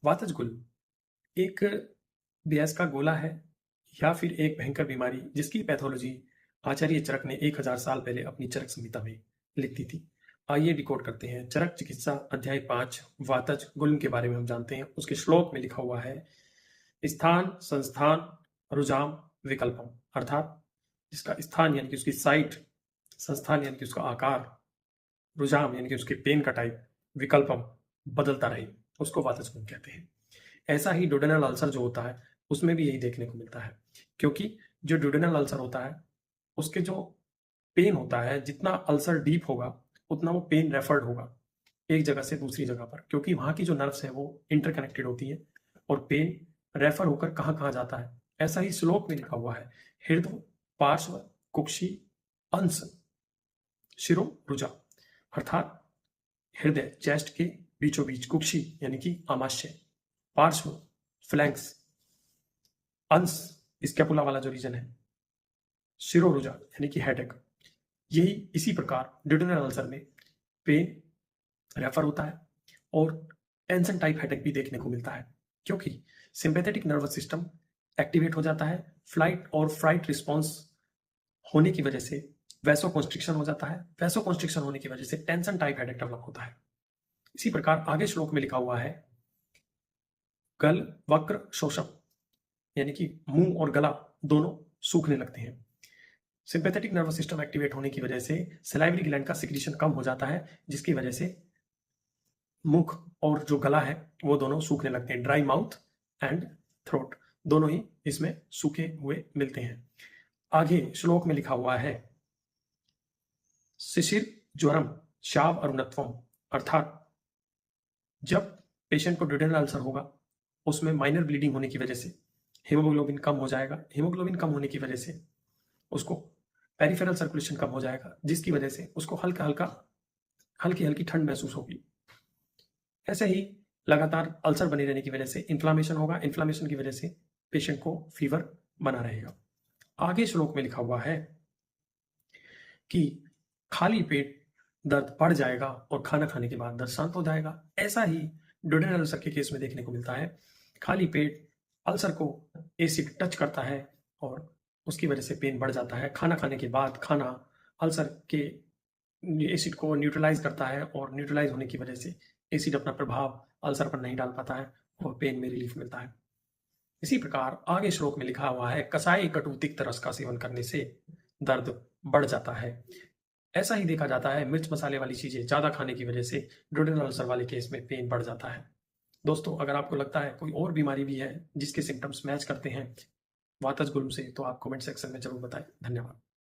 वातजगुल एक गैस का गोला है या फिर एक भयंकर बीमारी जिसकी पैथोलॉजी आचार्य चरक ने 1000 साल पहले अपनी चरक संहिता में लिख दी थी। आइए डिकोड करते हैं। चरक चिकित्सा अध्याय 5 वातज गुल्म के बारे में हम जानते हैं। उसके श्लोक में लिखा हुआ है स्थान संस्थान रुजाम विकल्पम, अर्थात जिसका स्थान यानी कि उसकी साइट, संस्थान यानी कि उसका आकार, रुझान यानी कि उसके पेन का टाइप, विकल्पम बदलता रहे, उसको वातजगुल्म कहते हैं। ऐसा ही डुडेनल अल्सर जो होता है उसमें भी यही देखने को मिलता है, क्योंकि जो डुडेनल अल्सर होता है उसके जो पेन होता है, जितना अल्सर डीप होगा उतना वो पेन रेफर्ड होगा एक जगह से दूसरी जगह पर, क्योंकि वहां की जो नर्व्स है वो इंटरकनेक्टेड होती है और पेन रेफर होकर कहाँ कहाँ जाता है। ऐसा ही श्लोक में लिखा हुआ है हृदय पार्श्व कुक्षी अंश शिरो रुजा, अर्थात हृदय चेस्ट के बीचों बीच, कुक्षी यानी कि आमाशय, पार्श्व फ्लैंक्स, अंश स्कैपुला वाला जो रीजन है, शिरोरुजा यानी कि हेडेक। यही इसी प्रकार ड्यूडेनल अल्सर में पेन रेफर होता है और टेंशन टाइप हेडेक भी देखने को मिलता है, क्योंकि सिंपैथेटिक नर्वस सिस्टम एक्टिवेट हो जाता है। फ्लाइट और फ्राइट रिस्पॉन्स होने की वजह से वैसो कॉन्स्ट्रिक्शन हो जाता है। वैसो कॉन्स्ट्रिक्शन होने की वजह से टेंशन टाइप हेडेक डेवलप होता है। इसी प्रकार आगे श्लोक में लिखा हुआ है गल वक्र शोषम, यानी कि मुंह और गला दोनों सूखने लगते हैं। सिंपैथेटिक नर्वस सिस्टम एक्टिवेट होने की वजह से सलाइवरी ग्लैंड का सिक्रीशन कम हो जाता है, जिसकी वजह से मुख और जो गला है वो दोनों सूखने लगते हैं। ड्राई माउथ एंड थ्रोट दोनों ही इसमें सूखे हुए मिलते हैं। आगे श्लोक में लिखा हुआ है शिशिर ज्वरम शाव अरुणत्वम, अर्थात जब पेशेंट को ड्यूडेनल अल्सर होगा उसमें माइनर ब्लीडिंग होने की वजह से हीमोग्लोबिन कम हो जाएगा। हीमोग्लोबिन कम होने की वजह से उसको पेरिफेरल सर्कुलेशन कम हो जाएगा, जिसकी वजह से उसको हल्की हल्की ठंड महसूस होगी। ऐसे ही लगातार अल्सर बने रहने की वजह से इन्फ्लामेशन होगा। इन्फ्लामेशन की वजह से पेशेंट को फीवर बना रहेगा। आगे श्लोक में लिखा हुआ है कि खाली पेट दर्द बढ़ जाएगा और खाना खाने के बाद दर्द शांत हो जाएगा। ऐसा ही ड्यूडेनल अल्सर के केस में देखने को मिलता है। खाली पेट अल्सर को एसिड टच करता है और उसकी वजह से पेन बढ़ जाता है। खाना खाने के बाद खाना अल्सर के एसिड को न्यूट्रलाइज करता है और न्यूट्रलाइज होने की वजह से एसिड अपना प्रभाव अल्सर पर नहीं डाल पाता है और पेन में रिलीफ मिलता है। इसी प्रकार आगे श्लोक में लिखा हुआ है कसाई कटु तिक्त रस का सेवन करने से दर्द बढ़ जाता है। ऐसा ही देखा जाता है मिर्च मसाले वाली चीजें ज्यादा खाने की वजह से ड्यूडेनल अल्सर वाले केस में पेन बढ़ जाता है। दोस्तों, अगर आपको लगता है कोई और बीमारी भी है जिसके सिम्टम्स मैच करते हैं वातज गुल्म से, तो आप कमेंट सेक्शन में जरूर बताएं। धन्यवाद।